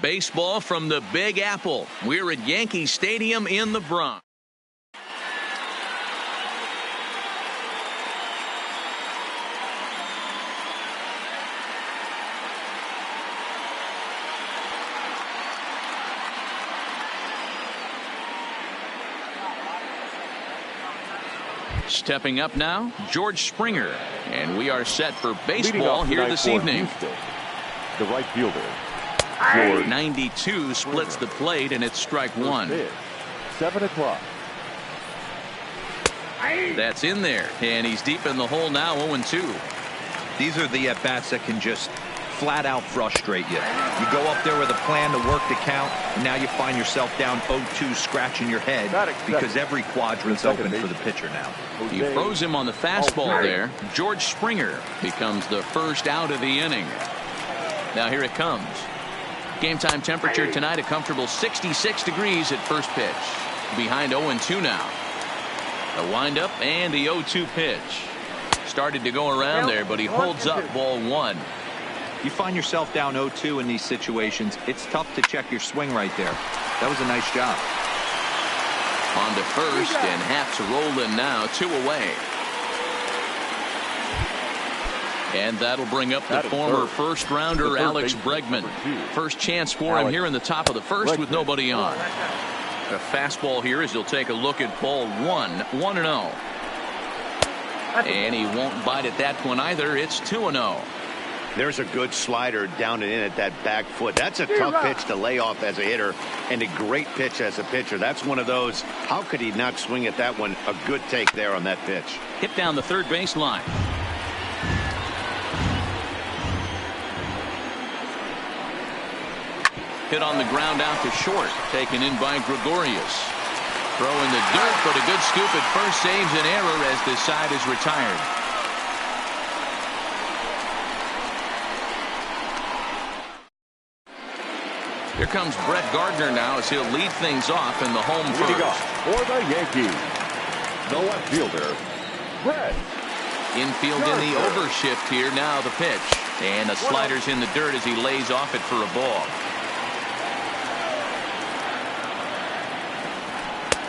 Baseball from the Big Apple. We're at Yankee Stadium in the Bronx. Stepping up now, George Springer. And we are set for baseball here this evening. Houston, the right fielder, George. 92 splits the plate, and it's strike one. 7 o'clock. That's in there, and he's deep in the hole now, 0-2. These are the at-bats that can just flat out frustrate you. You go up there with a plan to work the count, and now you find yourself down 0-2 scratching your head because every quadrant's open for the pitcher now. He froze him on the fastball there. George Springer becomes the first out of the inning. Now here it comes. Game time temperature tonight a comfortable 66 degrees at first pitch. Behind 0-2 now. The windup and the 0-2 pitch. Started to go around there, but he holds up ball one. You find yourself down 0-2 in these situations. It's tough to check your swing right there. That was a nice job. On to first, and Haps rolling now, 2 away. And that'll bring up the former first-rounder Alex Bregman. First chance for him here in the top of the first with nobody on. A fastball here as he'll take a look at ball one, 1-0. And he won't bite at that one either. It's 2-0. There's a good slider down and in at that back foot. That's a tough pitch to lay off as a hitter, and a great pitch as a pitcher. That's one of those, how could he not swing at that one? A good take there on that pitch. Hit down the third base line. Hit on the ground out to short. Taken in by Gregorius. Throw in the dirt, but a good scoop at first saves an error as this side is retired. Here comes Brett Gardner now as he'll lead things off in the home first. For the Yankees, the left fielder, Brett. Infield in the overshift here. Now the pitch. And the slider's in the dirt as he lays off it for a ball.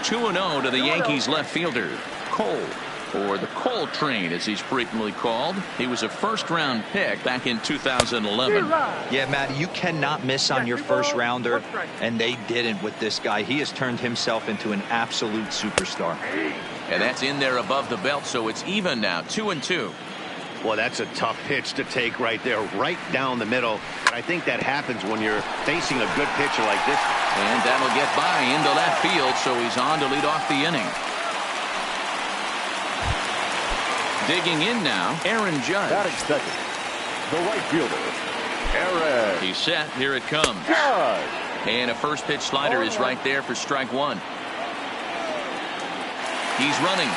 2-0 to the Yankees left fielder, Cole. Or the Cole Train, as he's frequently called. He was a first-round pick back in 2011. Yeah, Matt, you cannot miss on your first-rounder, and they didn't with this guy. He has turned himself into an absolute superstar. And that's in there above the belt, so it's even now, 2-2. Well, that's a tough pitch to take right there, right down the middle. But I think that happens when you're facing a good pitcher like this. And that'll get by into left field, so he's on to lead off the inning. Digging in now, Aaron Judge. Batting second, the right fielder, Aaron. He's set. Here it comes. Judge. And a first pitch slider is right there for strike one. He's running.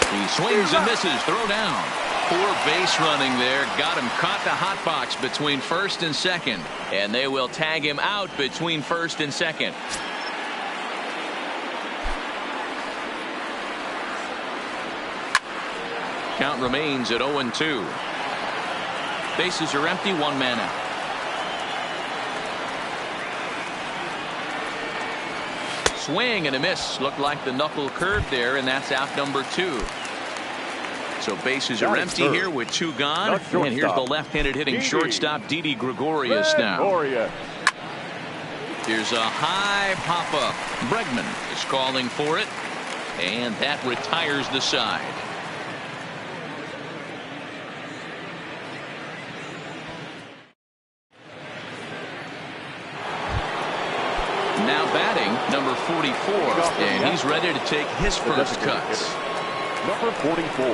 He swings and misses. Throw down. Poor base running there. Got him caught the hot box between first and second. And they will tag him out between first and second. Count remains at 0-2. Bases are empty, one man out. Swing and a miss. Looked like the knuckle curve there, and that's out number 2. So bases are empty here with 2 gone. And here's the left-handed hitting shortstop, Didi Gregorius now. Here's a high pop-up. Bregman is calling for it, and that retires the side. Now batting, number 44, and he's ready to take his first cuts. Number 44.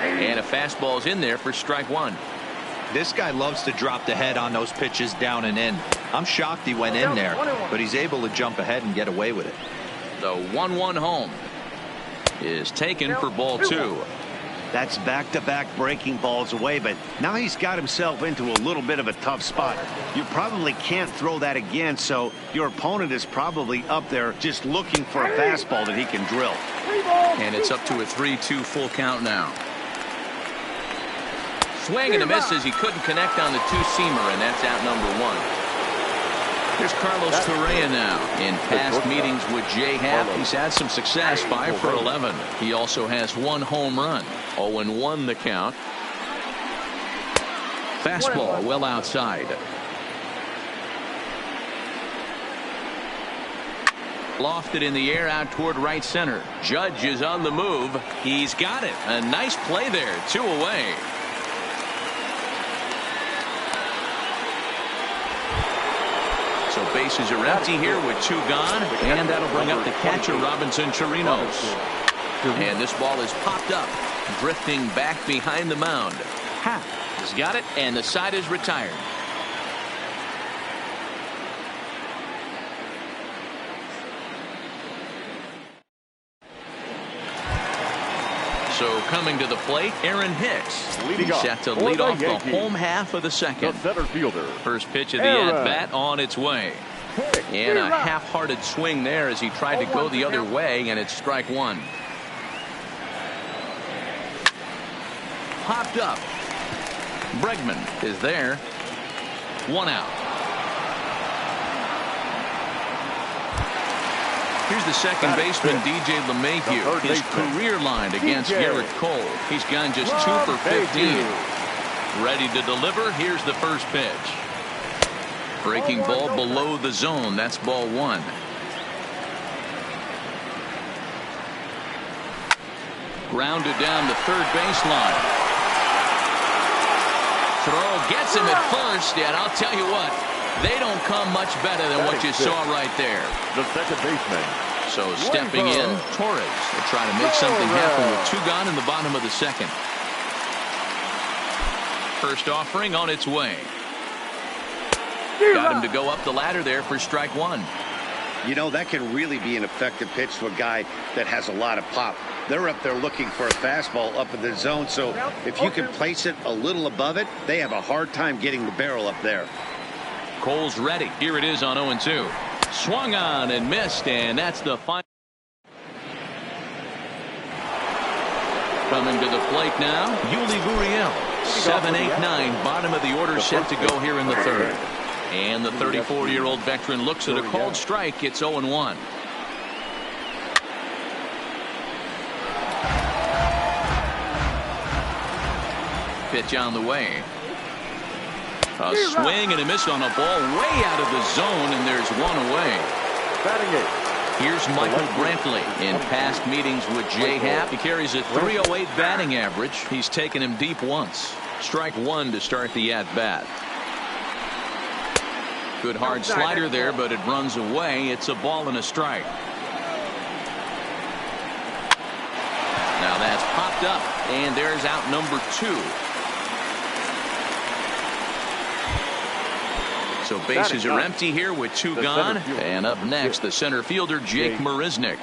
And a fastball's in there for strike one. This guy loves to drop the head on those pitches down and in. I'm shocked he went in there, but he's able to jump ahead and get away with it. The 1-1 home is taken for ball 2. That's back-to-back breaking balls away, but now he's got himself into a little bit of a tough spot. You probably can't throw that again, so your opponent is probably up there just looking for a fastball that he can drill. And it's up to a 3-2 full count now. Swing and a miss as he couldn't connect on the two-seamer, and that's out number 1. Here's Carlos Correa now. In past meetings with Jay Happ, he's had some success, 5 for 11. He also has 1 home run. 0-1 the count. Fastball well outside. Lofted in the air out toward right center. Judge is on the move. He's got it. A nice play there. 2 away. So bases are empty here with 2 gone. And that'll bring up the catcher, Robinson Chirinos. And this ball is popped up, drifting back behind the mound. Happ has got it, and the side is retired. So coming to the plate, Aaron Hicks. He's set to lead off the home half of the second. The center fielder. First pitch of the at-bat on its way. And a half-hearted swing there as he tried to go the other way, and it's strike 1. Popped up. Bregman is there. 1 out. Here's the second baseman, DJ LeMahieu. His career line against Garrett Cole. He's gone just 2 for 15. Ready to deliver. Here's the first pitch. Breaking ball below the zone. That's ball 1. Grounded down the third baseline. Throw gets him at first, and I'll tell you what, they don't come much better than what you saw right there. The second baseman. So stepping in, Torres to try to make something happen with 2 gone in the bottom of the second. First offering on its way. Got him to go up the ladder there for strike 1. You know, that can really be an effective pitch to a guy that has a lot of pop. They're up there looking for a fastball up in the zone, so if you can place it a little above it, they have a hard time getting the barrel up there. Cole's ready. Here it is on 0-2. Swung on and missed, and that's the final. Coming to the plate now, Yuli Gurriel. 7-8-9, bottom of the order set to go here in the third. And the 34-year-old veteran looks at a called strike. It's 0-1. Pitch on the way. A swing and a miss on a ball way out of the zone, and there's 1 away. Here's Michael Brantley. In past meetings with Jay Happ, he carries a .308 batting average. He's taken him deep once. Strike 1 to start the at-bat. Good hard slider there, but it runs away. It's a ball and a strike. Now that's popped up, and there's out number 2. So bases are empty here with 2 gone. And up next, the center fielder, Jake Marisnick.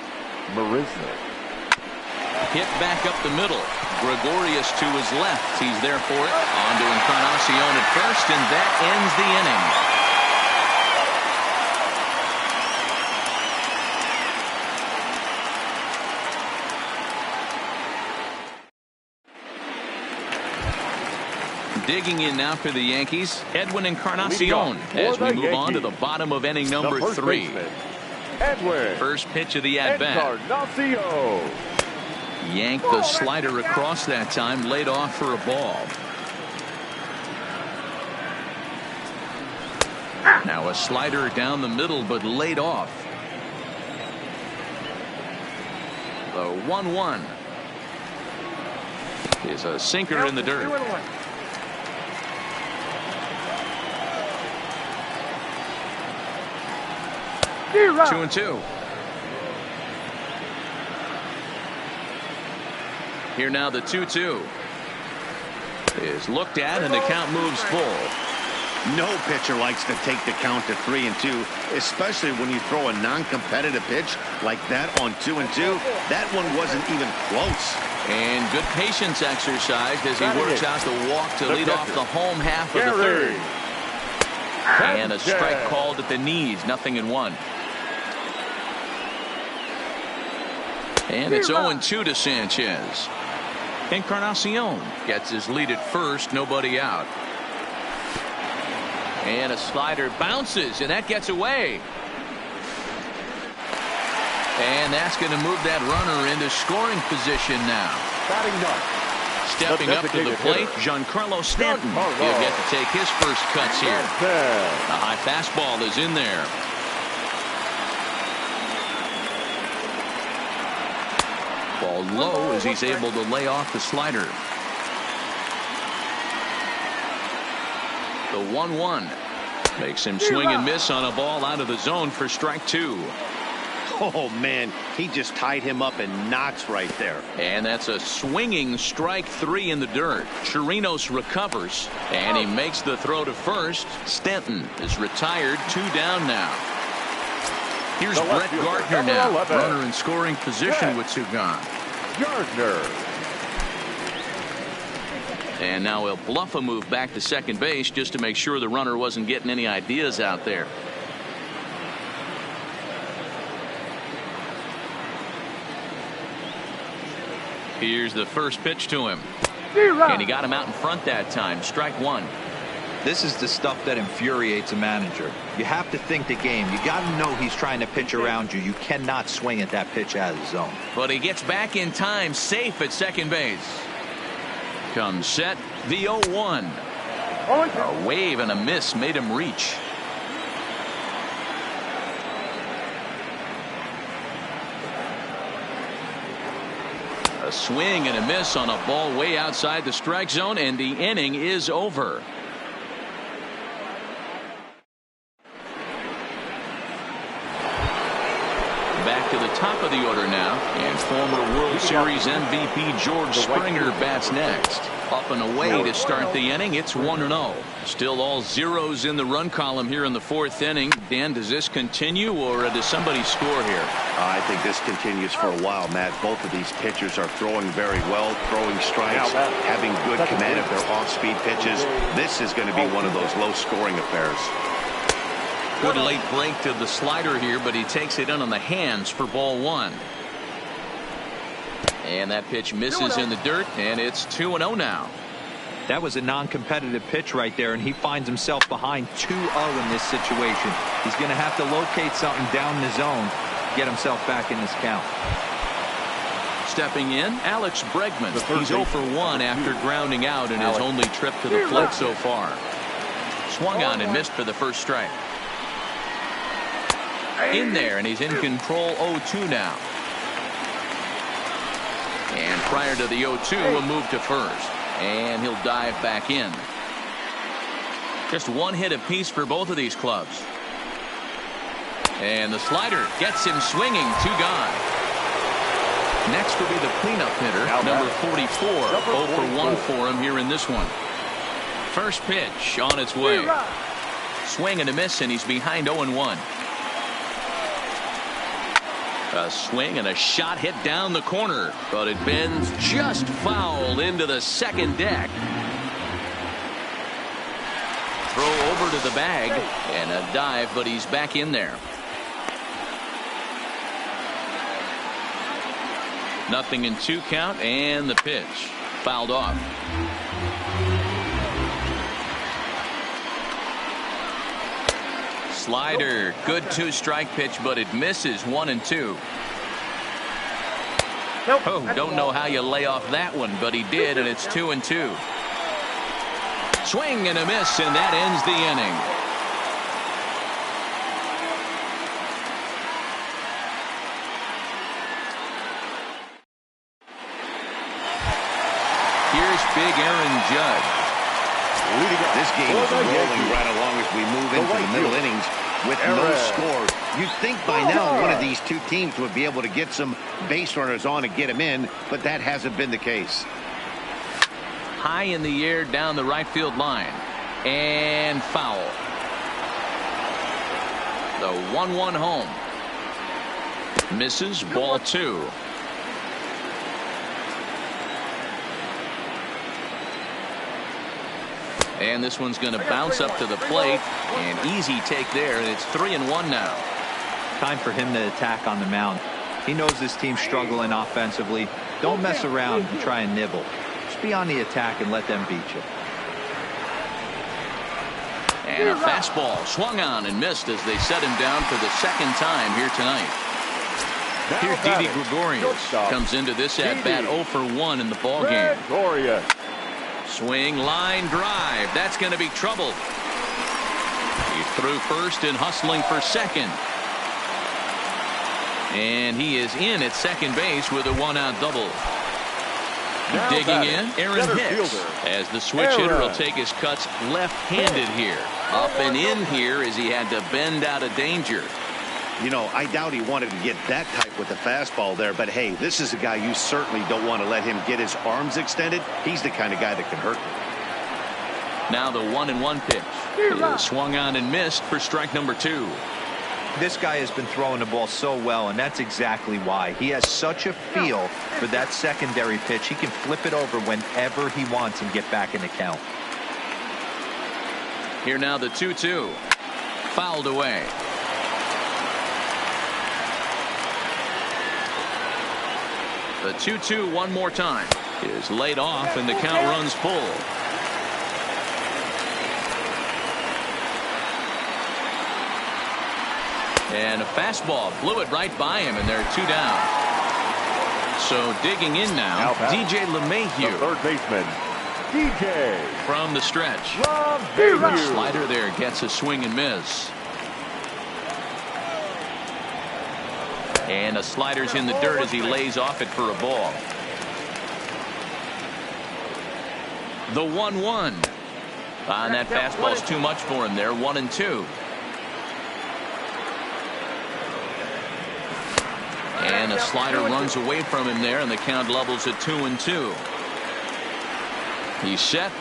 Hit back up the middle. Gregorius to his left. He's there for it. On to Encarnacion at first, and that ends the inning. Digging in now for the Yankees, Edwin Encarnacion, as we move on to the bottom of inning number 3. First pitch of the at-bat. Yanked the slider across that time, laid off for a ball. Now a slider down the middle, but laid off. The 1-1 is a sinker in the dirt. 2-2. Here now the 2-2 is looked at, and the count moves full. No pitcher likes to take the count to 3-2, especially when you throw a non-competitive pitch like that on 2-2. That one wasn't even close. And good patience exercised as he works out the walk to lead off the home half of the third. And a strike called at the knees. 0-1. And it's 0-2 to Sanchez. Encarnacion gets his lead at first. Nobody out. And a slider bounces, and that gets away. And that's going to move that runner into scoring position now. Batting ninth. Stepping up to the plate, Giancarlo Stanton. He'll get to take his first cuts here. The high fastball is in there. Ball low as he's able to lay off the slider. The 1-1 makes him swing and miss on a ball out of the zone for strike 2. Oh, man, he just tied him up in knots right there. And that's a swinging strike 3 in the dirt. Chirinos recovers, and he makes the throw to first. Stanton is retired, 2 down now. Here's Brett Gardner now, runner in scoring position with 2 gone. Gardner. And now he'll bluff a move back to second base just to make sure the runner wasn't getting any ideas out there. Here's the first pitch to him. And he got him out in front that time. Strike 1. This is the stuff that infuriates a manager. You have to think the game. You got to know he's trying to pitch around you. You cannot swing at that pitch out of the zone. But he gets back in time, safe at second base. Comes set, the 0-1. A wave and a miss made him reach. A swing and a miss on a ball way outside the strike zone, and the inning is over. Back to the top of the order now, and former World Series MVP George Springer bats next. Up and away to start the inning. It's 1-0. Still all zeros in the run column here in the 4th inning. Dan, does this continue, or does somebody score here? I think this continues for a while, Matt. Both of these pitchers are throwing very well, throwing strikes, having good command of their off-speed pitches. This is going to be one of those low-scoring affairs. Good late break to the slider here, but he takes it in on the hands for ball 1. And that pitch misses in the dirt, and it's 2-0 now. That was a non-competitive pitch right there, and he finds himself behind 2-0 in this situation. He's going to have to locate something down the zone, get himself back in this count. Stepping in, Alex Bregman. He's 0 for 1 after grounding out in his only trip to the plate so far. Swung on and missed for the first strike. In there, and he's in control. 0-2 now. And prior to the 0-2, a move to first. And he'll dive back in. Just 1 hit apiece for both of these clubs. And the slider gets him swinging. 2 gone. Next will be the cleanup hitter, number 44. 0 for 1 for him here in this one. First pitch on its way. Swing and a miss, and he's behind 0-1. A swing and a shot hit down the corner, but it bends just foul into the second deck. Throw over to the bag and a dive, but he's back in there. Nothing in 2 count, and the pitch fouled off. Slider, good 2-strike pitch, but it misses. 1-2. Oh, don't know how you lay off that one, but he did, and it's 2-2. Swing and a miss, and that ends the inning. Here's big Aaron Judge. This game is rolling right along as we move into the middle innings with no score. You'd think by now one of these 2 teams would be able to get some base runners on and get them in, but that hasn't been the case. High in the air down the right field line. And foul. The 1-1 home. Misses. Ball 2. And this one's going to bounce up to the plate. An easy take there, and it's 3-1 now. Time for him to attack on the mound. He knows this team's struggling offensively. Don't mess around and try and nibble. Just be on the attack and let them beat you. And a fastball swung on and missed as they set him down for the second time here tonight. Here's Didi Gregorius. Comes into this at-bat 0 for 1 in the ballgame. Swing, line, drive. That's going to be trouble. He's through first and hustling for second. And he is in at second base with a one-out double. Now digging in, Aaron Hicks, as the switch hitter will take his cuts left-handed here. Up and in here as he had to bend out of danger. You know, I doubt he wanted to get that tight with the fastball there, but hey, this is a guy you certainly don't want to let him get his arms extended. He's the kind of guy that can hurt you. Now the 1-1 pitch is swung on and missed for strike number 2. This guy has been throwing the ball so well, and that's exactly why. He has such a feel for that secondary pitch. He can flip it over whenever he wants and get back in the count. Here now the 2-2. Fouled away. The 2-2 one more time is laid off and the count runs full. And a fastball blew it right by him, and they're 2 down. So digging in now, DJ LeMahieu. Third baseman, DJ. From the stretch. Slider there gets a swing and miss. And a slider's in the dirt as he lays off it for a ball. The 1-1. And that fastball's too much for him there. 1-2. And a slider runs away from him there, and the count levels at 2-2. He's set.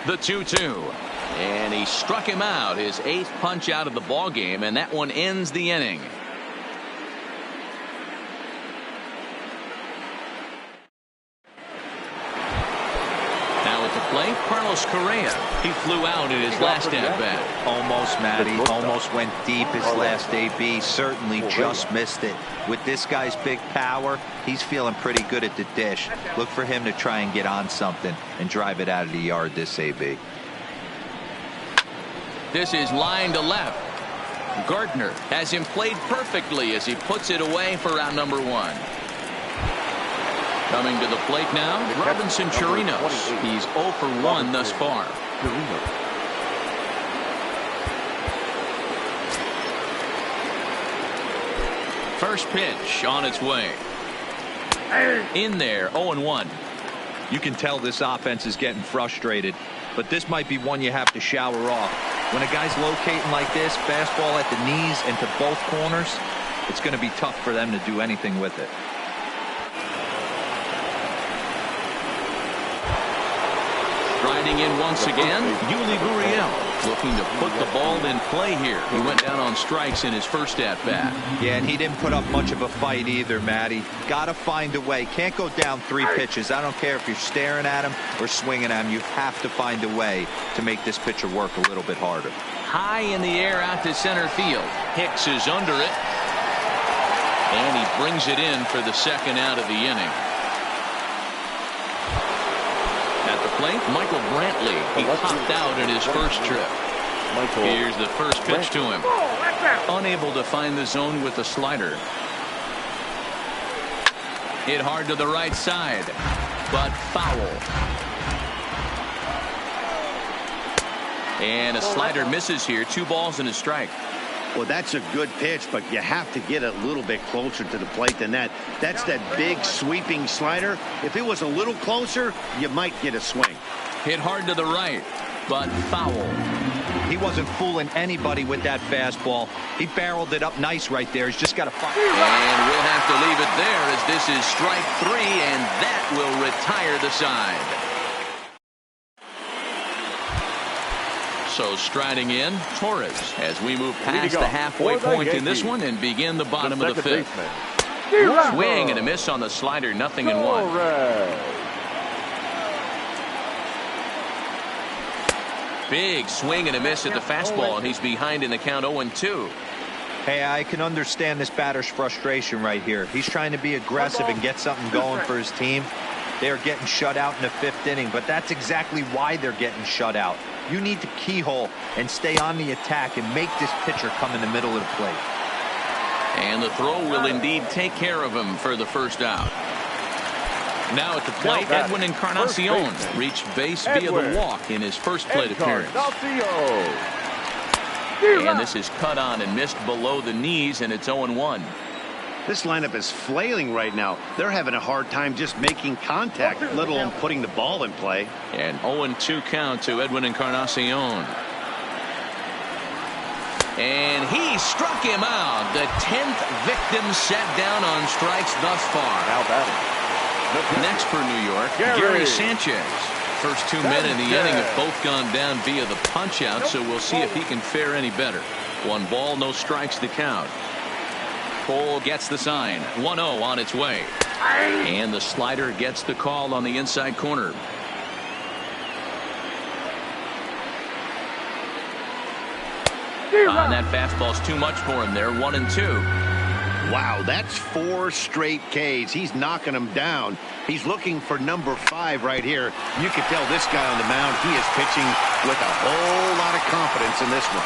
The 2-2. And he struck him out, his 8th punch out of the ball game, and that one ends the inning. Play Carlos Correa. He flew out in his last at bat. Almost, Matty. Almost went deep his last AB. Certainly just missed it. With this guy's big power, he's feeling pretty good at the dish. Look for him to try and get on something and drive it out of the yard this AB. This is line to left. Gardner has him played perfectly as he puts it away for out number 1. Coming to the plate now, Robinson Chirinos. He's 0 for 1 thus far. First pitch on its way. In there, 0-1. You can tell this offense is getting frustrated, but this might be one you have to shower off. When a guy's locating like this, fastball at the knees and to both corners, it's going to be tough for them to do anything with it. Riding in once again, Yuli Gurriel, looking to put the ball in play here. He went down on strikes in his first at-bat. Yeah, and he didn't put up much of a fight either, Matty. Got to find a way. Can't go down 3 pitches. I don't care if you're staring at him or swinging at him. You have to find a way to make this pitcher work a little bit harder. High in the air out to center field. Hicks is under it. And he brings it in for the second out of the inning. At the plate, Michael Brantley. He popped out in his first trip. Here's the first pitch to him. Unable to find the zone with the slider. Hit hard to the right side, but foul. And a slider misses here. 2 balls and a strike. Well, that's a good pitch, but you have to get a little bit closer to the plate than that. That's that big sweeping slider. If it was a little closer, you might get a swing. Hit hard to the right, but foul. He wasn't fooling anybody with that fastball. He barreled it up nice right there. He's just got to fire. And we'll have to leave it there as this is strike 3, and that will retire the side. So striding in, Torres, as we move past the halfway point in this one and begin the bottom of the 5th. Swing and a miss on the slider, 0-1. Big swing and a miss at the fastball, and he's behind in the count 0-2. Hey, I can understand this batter's frustration right here. He's trying to be aggressive and get something going for his team. They are getting shut out in the 5th inning, but that's exactly why they're getting shut out. You need to keyhole and stay on the attack and make this pitcher come in the middle of the plate. And the throw will indeed take care of him for the first out. Now at the plate, Edwin Encarnacion reached base via the walk in his first plate appearance. And this is cut on and missed below the knees, and it's 0-1. This lineup is flailing right now. They're having a hard time just making contact, let alone putting the ball in play. And 0-2 count to Edwin Encarnacion. And he struck him out. The 10th victim set down on strikes thus far. Now batting. Next for New York, Gary Sanchez. First 2 men in the inning have both gone down via the punch out, so we'll see if he can fare any better. 1 ball, no strikes to count. Cole gets the sign. 1-0 on its way. And the slider gets the call on the inside corner. And that fastball's too much for him there. 1-2. Wow, that's 4 straight Ks. He's knocking them down. He's looking for number 5 right here. You can tell this guy on the mound, he is pitching with a whole lot of confidence in this one.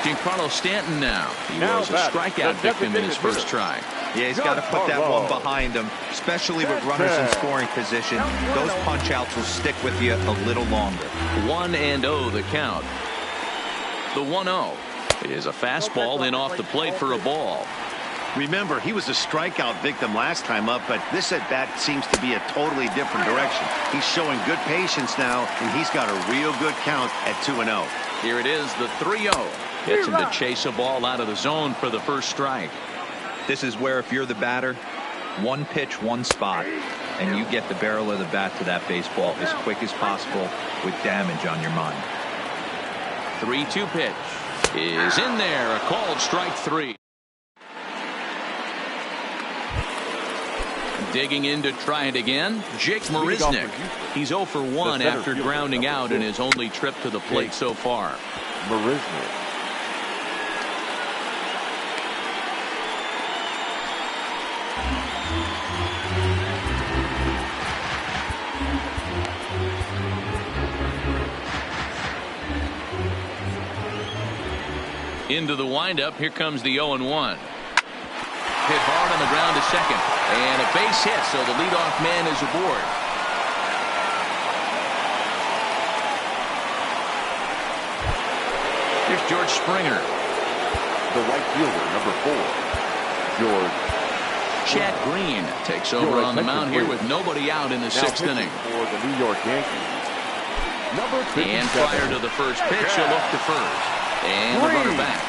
Giancarlo Stanton now. He was a strikeout victim in his first try. Yeah, he's got to put that one behind him, especially with runners in scoring position. Those punch-outs will stick with you a little longer. 1-0 the count. The 1-0 is a fastball in off the plate for a ball. Remember, he was a strikeout victim last time up, but this at-bat seems to be a totally different direction. He's showing good patience now, and he's got a real good count at 2-0. Here it is, the 3-0. Gets him to chase a ball out of the zone for the first strike. This is where if you're the batter, 1 pitch, 1 spot, and you get the barrel of the bat to that baseball as quick as possible with damage on your mind. 3-2 pitch is in there. A called strike 3. Digging in to try it again, Jake Marisnick. He's 0 for 1 after grounding out in his only trip to the plate so far. Marisnick. Into the windup. Here comes the 0-1. Hit hard on the ground to second. And a base hit, so the leadoff man is aboard. Here's George Springer. The right fielder, number 4, George. Chad Green takes over on the mound here with nobody out in the 6th inning. For the New York Yankees, number 57. And prior to the first pitch, he'll look to first. And the runner back.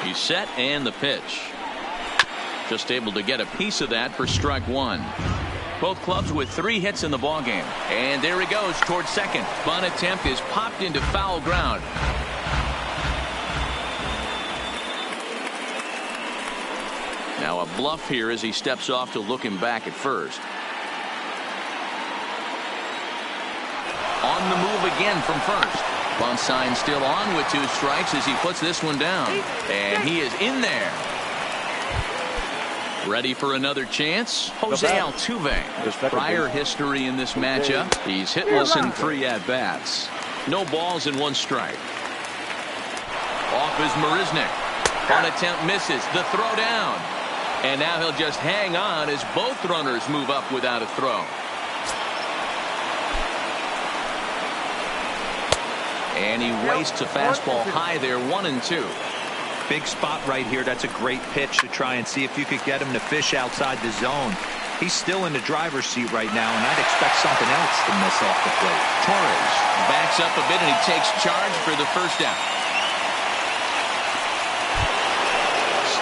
He's set and the pitch. Just able to get a piece of that for strike 1. Both clubs with 3 hits in the ballgame. And there he goes towards second. Bunt attempt is popped into foul ground. Now a bluff here as he steps off to look him back at first. On the move again from first. Bunt sign still on with 2 strikes as he puts this one down. And he is in there. Ready for another chance? Jose Altuve. Prior history in this matchup. He's hitless in 3 at-bats. No balls and 1 strike. Off is Marisnick. Bunt attempt misses. The throw down. And now he'll just hang on as both runners move up without a throw. And he wastes a fastball high there, 1-2. Big spot right here. That's a great pitch to try and see if you could get him to fish outside the zone. He's still in the driver's seat right now, and I'd expect something else to miss off the plate. Torres backs up a bit, and he takes charge for the first out.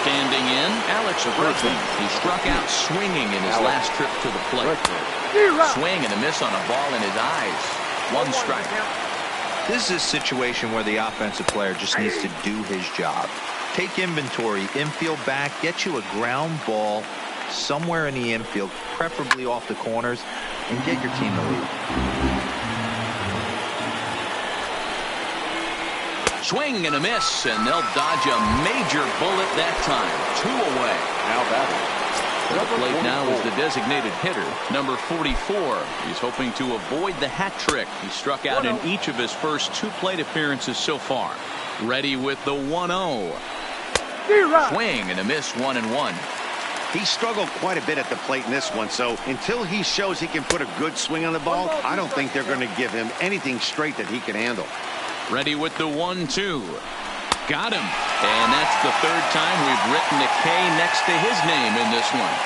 Standing in, Alex Bregman. He struck out swinging in his last trip to the plate. Swing and a miss on a ball in his eyes. 1 strike. This is a situation where the offensive player just needs to do his job. Take inventory, infield back, get you a ground ball somewhere in the infield, preferably off the corners, and get your team to lead. Swing and a miss, and they'll dodge a major bullet that time. 2 away. Now batting. At the plate now is the designated hitter, number 44. He's hoping to avoid the hat trick. He struck out in each of his first 2 plate appearances so far. Ready with the 1-0. Swing and a miss, 1-1. He struggled quite a bit at the plate in this one, so until he shows he can put a good swing on the ball, I don't think they're going to give him anything straight that he can handle. Ready with the 1-2. Got him. And that's the 3rd time we've written a K next to his name in this one.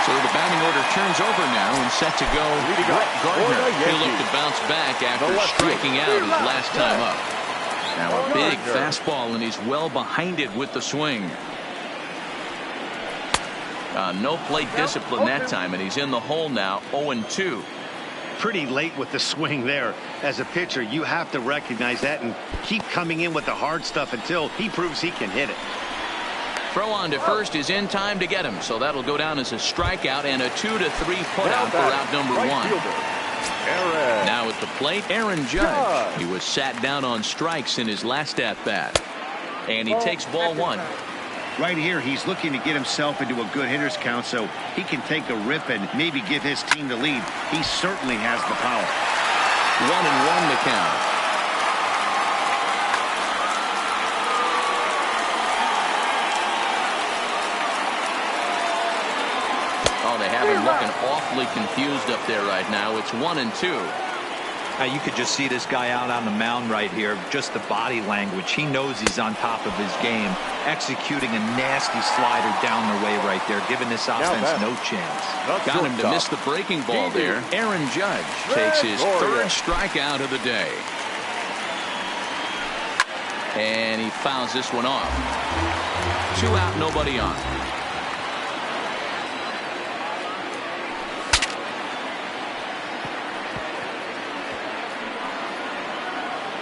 So the batting order turns over now and set to go. Brett Gardner. He'll look to bounce back after striking out his last time up. Now a big fastball, and he's well behind it with the swing. No plate discipline that time, and he's in the hole now, 0-2. Pretty late with the swing there. As a pitcher, you have to recognize that and keep coming in with the hard stuff until he proves he can hit it. Throw on to first is in time to get him, so that'll go down as a strikeout and a 2-3 putout for out number 1. Now at the plate, Aaron Judge. He was sat down on strikes in his last at-bat. And he takes ball 1. Right here, he's looking to get himself into a good hitter's count so he can take a rip and maybe give his team the lead. He certainly has the power. 1-1 the count. Oh, they have him looking awfully confused up there right now. It's 1-2. You could just see this guy out on the mound right here. Just the body language. He knows he's on top of his game. Executing a nasty slider down the way right there, giving this offense no chance. Got him to miss the breaking ball there. Aaron Judge takes his 3rd strikeout of the day. And he fouls this one off. 2 out, nobody on.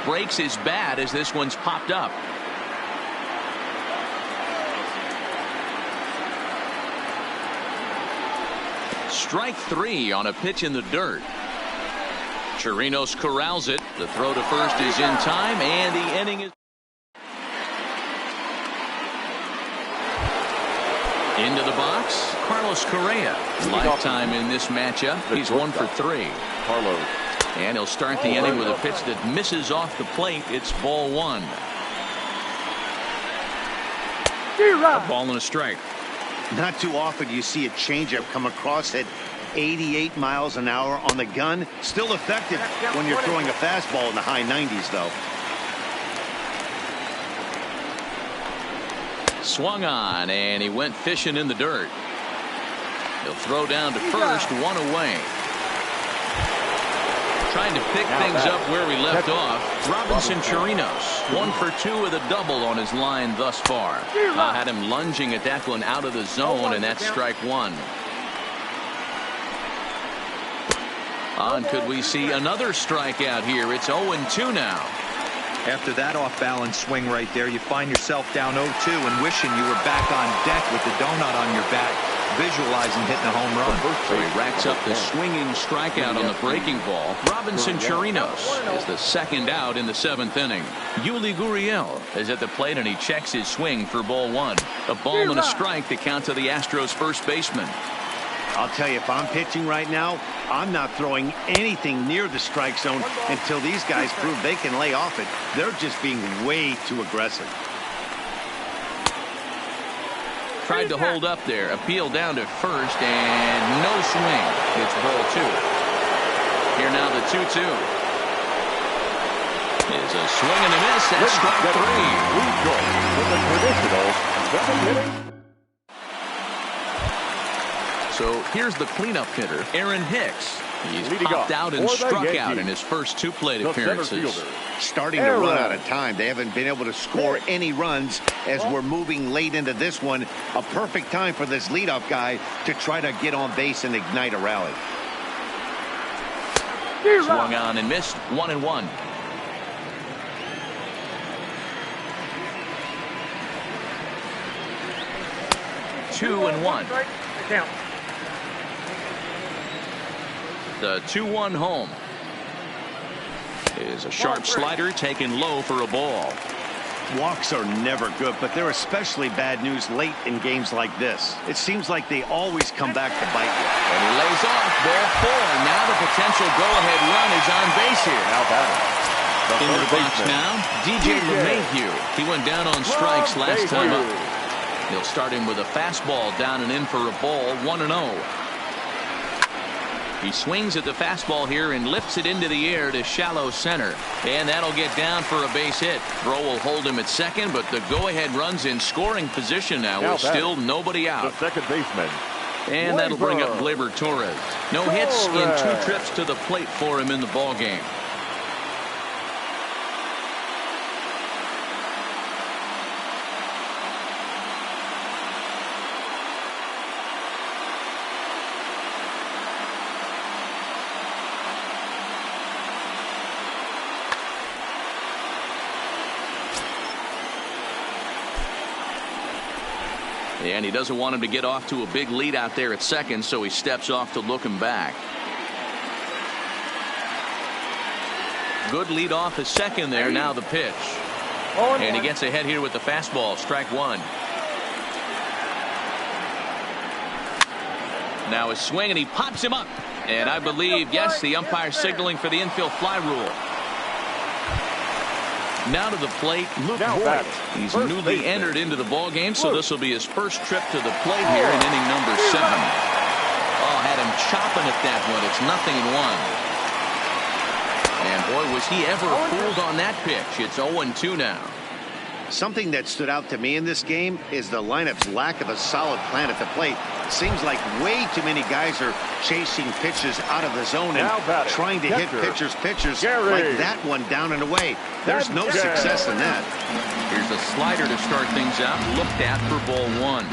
Breaks his bat as this one's popped up. Strike 3 on a pitch in the dirt. Chirinos corrals it. The throw to first is in time, and the inning is into the box. Carlos Correa, lifetime in this matchup. He's 1 for 3. Carlos. And he'll start the inning with a pitch that misses off the plate. It's ball 1. A ball and a strike. Not too often you see a changeup come across at 88 miles an hour on the gun. Still effective when you're throwing a fastball in the high 90s, though. Swung on, and he went fishing in the dirt. He'll throw down to first, 1 away. Trying to pick things up where we left off. Robinson Chirinos, 1 for 2 with a double on his line thus far. Had him lunging at that one out of the zone, and that's strike 1. Could we see another strikeout here? It's 0-2 now. After that off-balance swing right there, you find yourself down 0-2 and wishing you were back on deck with the donut on your back, visualizing hitting a home run. So he racks up the swinging strikeout on the breaking ball. Robinson Chirinos is the 2nd out in the 7th inning. Yuli Gurriel is at the plate, and he checks his swing for ball 1. A ball and a strike to count to the Astros first baseman. I'll tell you, if I'm pitching right now, I'm not throwing anything near the strike zone until these guys prove they can lay off it. They're just being way too aggressive. Tried to hold up there. Appeal down to first, and no swing. It's ball 2. Here now the 2-2. Is a swing and a miss. That's strike 3. We go with the traditional 7th inning. So here's the cleanup hitter, Aaron Hicks. He's popped out and struck out in his first 2 plate appearances. Starting to run out of time. They haven't been able to score any runs as we're moving late into this one. A perfect time for this leadoff guy to try to get on base and ignite a rally. Swung on and missed. 1-1. Two and one. The 2-1 home is a sharp slider taken low for a ball. Walks are never good, but they're especially bad news late in games like this. It seems like they always come back to bite you. And he lays off. Ball 4. Now the potential go-ahead run is on base here. Now batting. In the box now, DJ LeMahieu. He went down on strikes last time up. He'll start him with a fastball down and in for a ball. 1-0. He swings at the fastball here and lifts it into the air to shallow center. And that'll get down for a base hit. Throw will hold him at second, but the go-ahead run's in scoring position now with still nobody out. The second baseman. And that'll bring up Gleyber Torres. No hits in 2 trips to the plate for him in the ballgame. And he doesn't want him to get off to a big lead out there at second, so he steps off to look him back. Good lead off at second there. Now the pitch. And he gets ahead here with the fastball. Strike 1. Now his swing, and he pops him up. And I believe, yes, the umpire signaling for the infield fly rule. Now to the plate, Luke Voigt. He's newly entered into the ball game, so this will be his first trip to the plate here in inning number 7. Oh, had him chopping at that one. It's 0-1. And boy, was he ever fooled on that pitch. It's 0-2 now. Something that stood out to me in this game is the lineup's lack of a solid plan at the plate. It seems like way too many guys are chasing pitches out of the zone and trying to hit pitchers like that one down and away. There's no success in that. Here's a slider to start things out. Looked at for ball 1.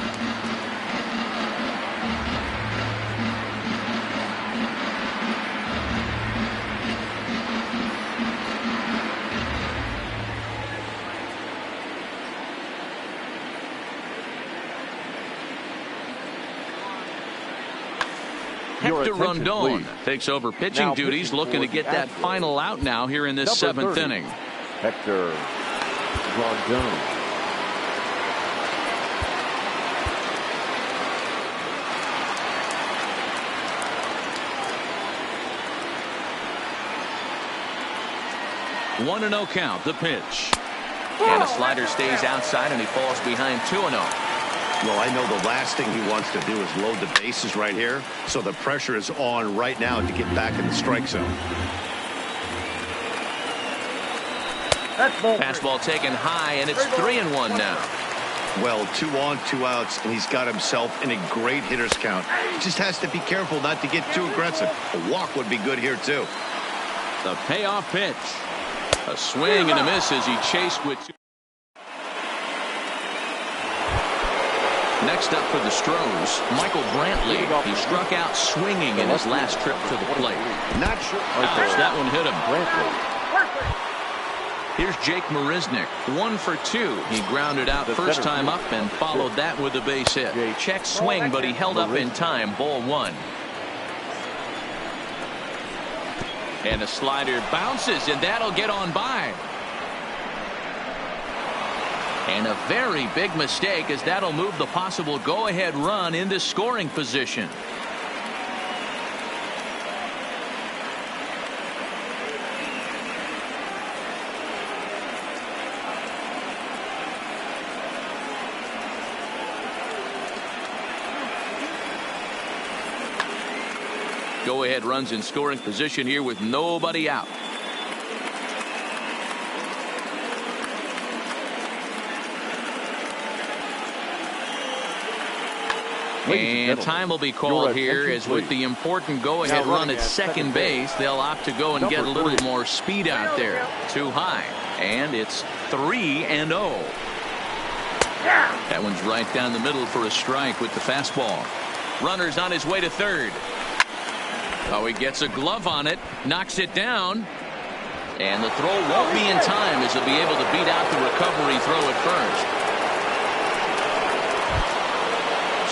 Hector Rondon takes over pitching duties, looking to get that final out now here in this 7th inning. Hector Rondon. One 1-0 count. The pitch. And a slider stays outside, and he falls behind 2-0. Well, I know the last thing he wants to do is load the bases right here, so the pressure is on right now to get back in the strike zone. Fastball taken high, and it's 3-1 now. Well, 2 on, 2 outs, and he's got himself in a great hitter's count. Just has to be careful not to get too aggressive. A walk would be good here, too. The payoff pitch. A swing and a miss as he chased with 2. Next up for the Stros, Michael Brantley. He struck out swinging in his last trip to the plate. Not sure. Ouch, that one hit him. Here's Jake Marisnick, 1 for 2. He grounded out first time up and followed that with a base hit. Check swing, but he held up in time. Ball 1. And a slider bounces, and that'll get on by. And a very big mistake, as that'll move the possible go-ahead run into scoring position. Go-ahead runs in scoring position here with nobody out. And time will be called here, as with the important go-ahead run at second base, they'll opt to go and get a little more speed out there. Too high. And it's 3-0. That one's right down the middle for a strike with the fastball. Runner's on his way to third. Oh, he gets a glove on it, knocks it down. And the throw won't be in time as he'll be able to beat out the recovery throw at first.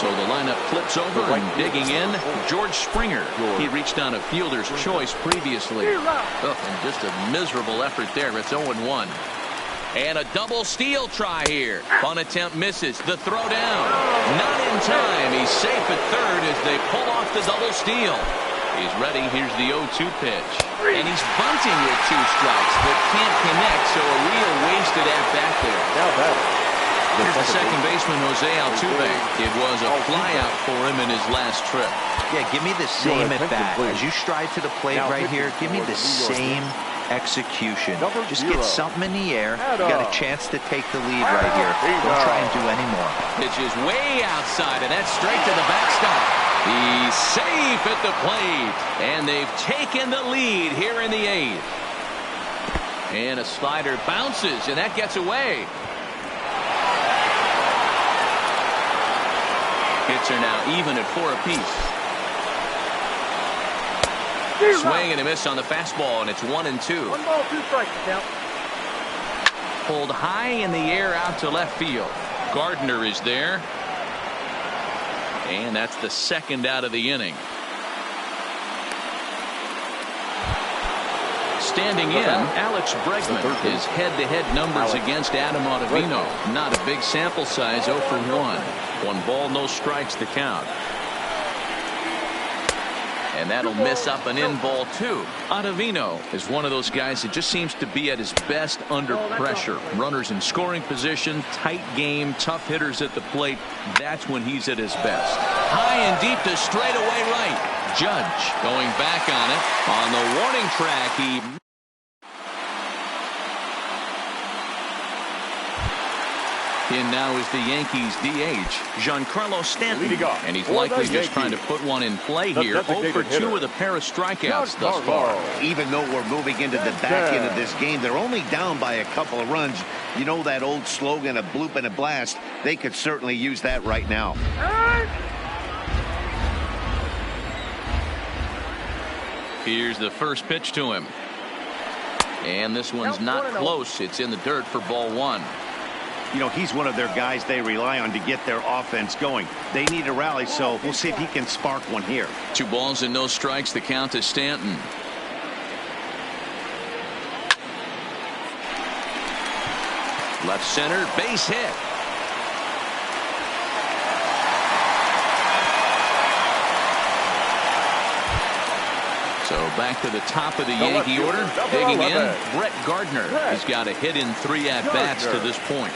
So the lineup flips over and digging in, George Springer. He reached on a fielder's choice previously. Oh, and just a miserable effort there. It's 0-1. And a double steal try here. Bunt attempt misses. The throw down. Not in time. He's safe at third as they pull off the double steal. He's ready. Here's the 0-2 pitch. And he's bunting with 2 strikes, but can't connect, so a real wasted at-bat there. Now batting. Here's the second baseman, Jose Altuve. It was a flyout for him in his last trip. Yeah, give me the same at-bat. As you stride to the plate right here, give me the same execution. Just get something in the air. You got a chance to take the lead right here. Don't try and do any more. Pitch is way outside, and that's straight to the backstop. He's safe at the plate, and they've taken the lead here in the 8th. And a slider bounces, and that gets away. Hits are now even at 4 apiece. Swing and a miss on the fastball, and it's 1-2. 1 ball, 2 strikes, count. Pulled high in the air out to left field. Gardner is there. And that's the second out of the inning. Standing in, Alex Bregman. His head-to-head numbers against Adam Ottavino. Not a big sample size, 0 for 1. 1 ball, no strikes to count. And that'll miss up an in ball, too. Ottavino is one of those guys that just seems to be at his best under pressure. Runners in scoring position, tight game, tough hitters at the plate. That's when he's at his best. High and deep to straightaway right. Judge going back on it. On the warning track, he... In now is the Yankees DH, Giancarlo Stanton. And he's likely just trying to put one in play here. 0 for 2 with a pair of strikeouts thus far. Even though we're moving into the back end of this game, they're only down by a couple of runs. You know that old slogan, a bloop and a blast? They could certainly use that right now. Here's the first pitch to him. And this one's not close. It's in the dirt for ball 1. You know, he's one of their guys they rely on to get their offense going. They need a rally, so we'll see if he can spark one here. 2 balls and no strikes. The count to Stanton. Left center, base hit. So back to the top of the Yankee order. Digging in, Brett Gardner. He's got a hit in 3 at-bats to this point.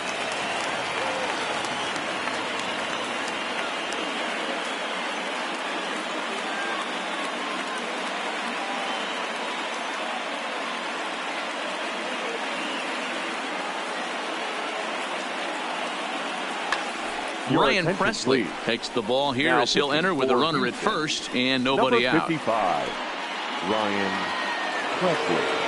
Ryan Presley takes the ball here as he'll enter with a runner at first and nobody out. 55, Ryan Presley.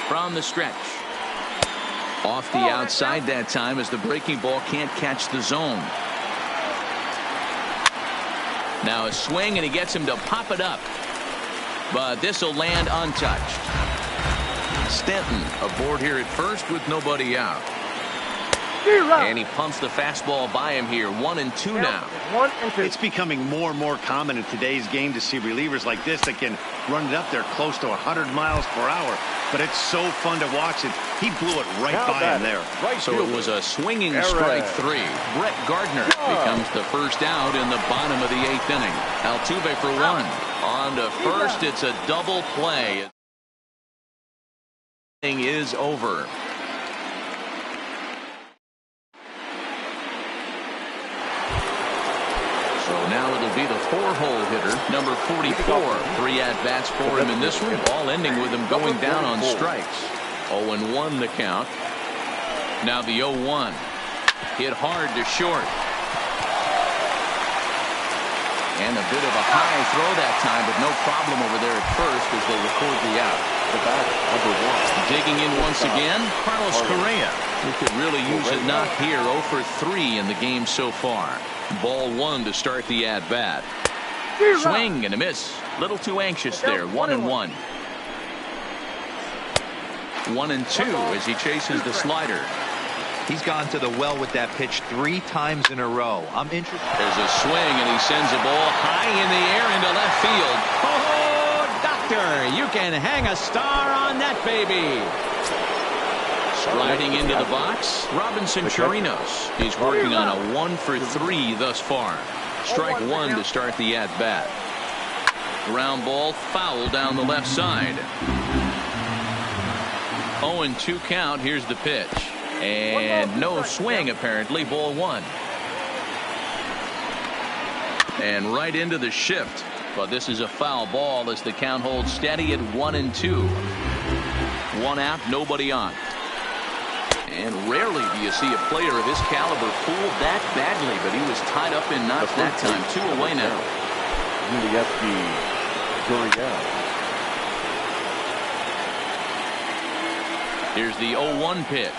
From the stretch. Off the outside that time as the breaking ball can't catch the zone. Now a swing and he gets him to pop it up. But this will land untouched. Stanton aboard here at first with nobody out. And he pumps the fastball by him here. 1-2 now. 1-2. It's becoming more and more common in today's game to see relievers like this that can run it up there close to 100 miles per hour. But it's so fun to watch it. He blew it right by him there. So it was a swinging strike 3. Brett Gardner becomes the first out in the bottom of the 8th inning. Altuve for 1. On to first. It's a double play. Inning is over. So now it'll be the 4-hole hitter, number 44. 3 at-bats for him in this one, all ending with him going down on strikes. 0-1 the count. Now the 0-1. Hit hard to short. And a bit of a high throw that time, but no problem over there at first as they record the out. The batter, number 1. Digging in once again, Carlos Correa. He could really use a knock here. 0 for 3 in the game so far. Ball 1 to start the at-bat. Swing and a miss. Little too anxious there. 1-1. 1-2 as he chases the slider. He's gone to the well with that pitch 3 times in a row. I'm interested. There's a swing, and he sends a ball high in the air into left field. Oh, doctor, you can hang a star on that baby. Striding into the box, Robinson Chirinos. He's working on a 1 for 3 thus far. Strike 1 to start the at-bat. Ground ball foul down the left side. 0-2 count. Here's the pitch. And no swing, apparently. Ball 1. And right into the shift. But this is a foul ball as the count holds steady at 1-2. 1 out, nobody on. And rarely do you see a player of his caliber fooled that badly, but he was tied up in knots that time. 2 away now. Here's the 0-1 pitch.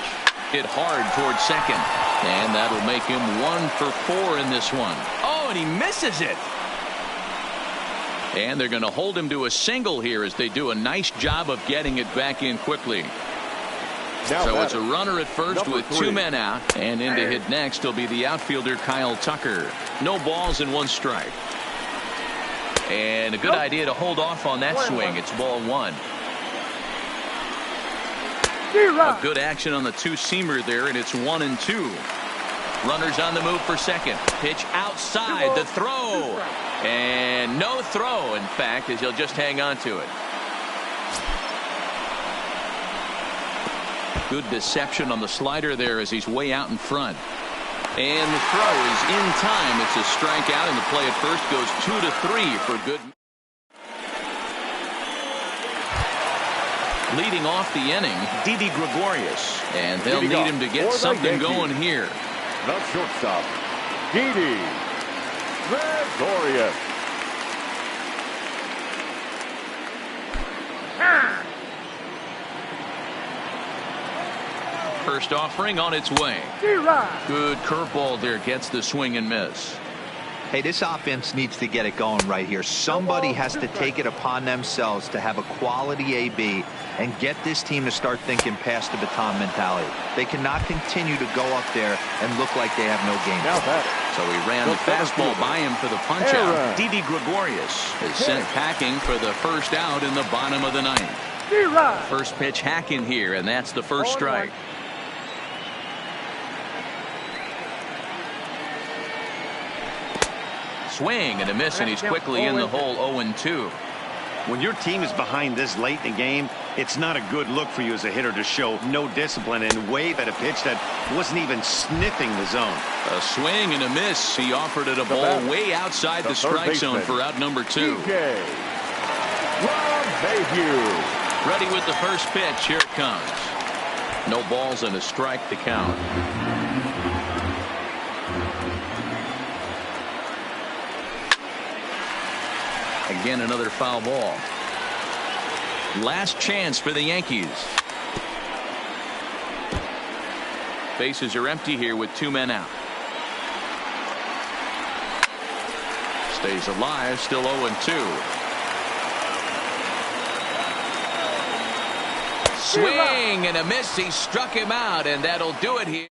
Hit hard towards second. And that'll make him 1 for 4 in this one. Oh, and he misses it. And they're going to hold him to a single here as they do a nice job of getting it back in quickly. So it's a runner at first with 2 men out. And in to hit next will be the outfielder Kyle Tucker. No balls and 1 strike. And a good idea to hold off on that swing. It's ball 1. A good action on the 2-seamer there, and it's 1-2. Runners on the move for second. Pitch outside, the throw. And no throw, in fact, as he'll just hang on to it. Good deception on the slider there as he's way out in front. And the throw is in time. It's a strikeout, and the play at first goes 2-3 for good. Leading off the inning, Didi Gregorius. And they'll need him to get something going here. The shortstop, Didi Gregorius. First offering on its way. Good curveball there, gets the swing and miss. Hey, this offense needs to get it going right here. Somebody has to take it upon themselves to have a quality AB and get this team to start thinking past the baton mentality. They cannot continue to go up there and look like they have no game. So he ran the fastball by him for the punch out. Didi Gregorius is sent packing for the first out in the bottom of the 9th. First pitch hacking here, and that's the first strike. Swing and a miss, and he's quickly in the hole. 0-2. When your team is behind this late in the game, it's not a good look for you as a hitter to show no discipline and wave at a pitch that wasn't even sniffing the zone. A swing and a miss. He offered it a ball way outside the strike zone for out number 2. Ready with the first pitch. Here it comes. No balls and a strike to count. Again, another foul ball. Last chance for the Yankees. Bases are empty here with 2 men out. Stays alive, still 0-2. Swing and a miss. He struck him out, and that'll do it here.